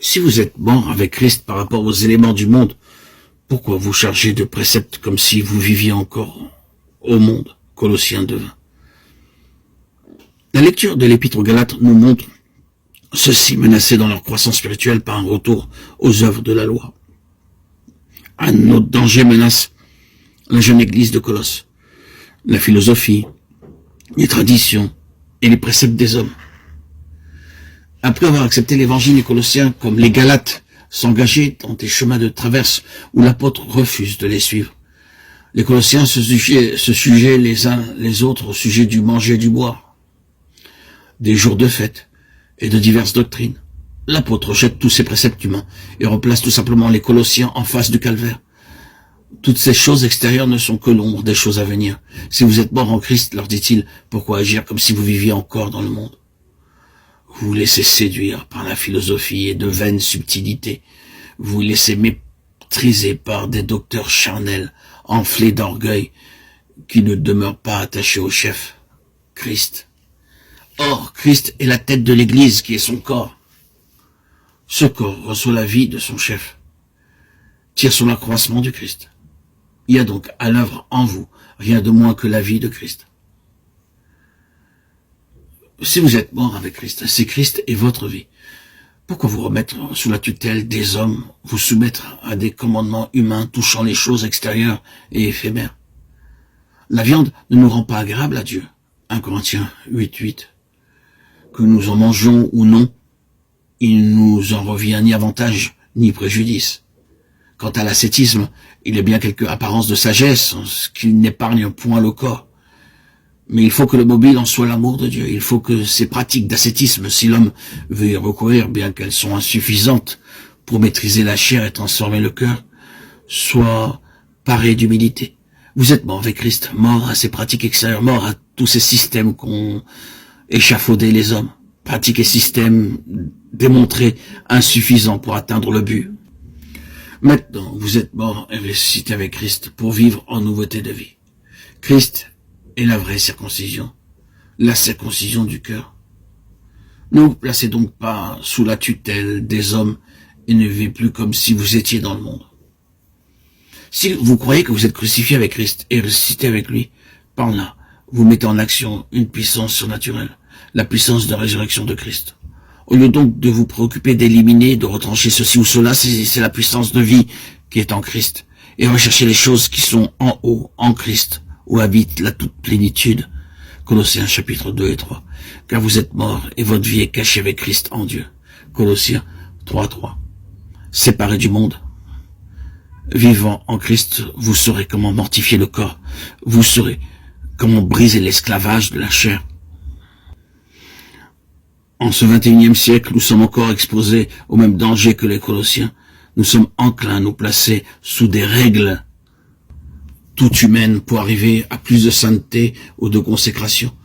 Si vous êtes mort avec Christ par rapport aux éléments du monde, pourquoi vous chargez de préceptes comme si vous viviez encore au monde? Colossiens 2:20. La lecture de l'Épître aux Galates nous montre ceux-ci menacés dans leur croissance spirituelle par un retour aux œuvres de la loi. Un autre danger menace la jeune église de Colosse: la philosophie, les traditions et les préceptes des hommes. Après avoir accepté l'évangile, les Colossiens, comme les Galates, s'engageaient dans des chemins de traverse où l'apôtre refuse de les suivre. Les Colossiens se sujeient les uns les autres au sujet du manger et du boire, des jours de fête et de diverses doctrines. L'apôtre rejette tous ces préceptes humains et replace tout simplement les Colossiens en face du calvaire. Toutes ces choses extérieures ne sont que l'ombre des choses à venir. Si vous êtes morts en Christ, leur dit-il, pourquoi agir comme si vous viviez encore dans le monde? Vous vous laissez séduire par la philosophie et de vaines subtilités. Vous vous laissez maîtriser par des docteurs charnels, enflés d'orgueil, qui ne demeurent pas attachés au chef, Christ. Or, Christ est la tête de l'Église qui est son corps. Ce corps reçoit la vie de son chef, tire son accroissement du Christ. Il y a donc à l'œuvre en vous rien de moins que la vie de Christ. Si vous êtes mort avec Christ, c'est Christ et votre vie. Pourquoi vous remettre sous la tutelle des hommes, vous soumettre à des commandements humains touchant les choses extérieures et éphémères? La viande ne nous rend pas agréable à Dieu. 1 Corinthiens 8:8. Que nous en mangeons ou non, il ne nous en revient ni avantage ni préjudice. Quant à l'ascétisme, il y a bien quelques apparences de sagesse, ce qu'il n'épargne point le corps. Mais il faut que le mobile en soit l'amour de Dieu. Il faut que ces pratiques d'ascétisme, si l'homme veut y recourir, bien qu'elles sont insuffisantes pour maîtriser la chair et transformer le cœur, soient parées d'humilité. Vous êtes mort avec Christ, mort à ces pratiques extérieures, mort à tous ces systèmes qu'ont échafaudés les hommes. Pratiques et systèmes démontrés insuffisants pour atteindre le but. Maintenant, vous êtes mort et ressuscité avec Christ pour vivre en nouveauté de vie. Christ est la vraie circoncision, la circoncision du cœur. Ne vous placez donc pas sous la tutelle des hommes et ne vivez plus comme si vous étiez dans le monde. Si vous croyez que vous êtes crucifié avec Christ et ressuscité avec lui, par là, vous mettez en action une puissance surnaturelle, la puissance de résurrection de Christ. Au lieu donc de vous préoccuper d'éliminer, de retrancher ceci ou cela, c'est la puissance de vie qui est en Christ. Et recherchez les choses qui sont en haut, en Christ, où habite la toute plénitude. Colossiens chapitres 2 et 3. Car vous êtes morts et votre vie est cachée avec Christ en Dieu. Colossiens 3:3. Séparés du monde, vivant en Christ, vous saurez comment mortifier le corps. Vous saurez comment briser l'esclavage de la chair. En ce 21e siècle, nous sommes encore exposés au même danger que les Colossiens. Nous sommes enclins à nous placer sous des règles toutes humaines pour arriver à plus de sainteté ou de consécration.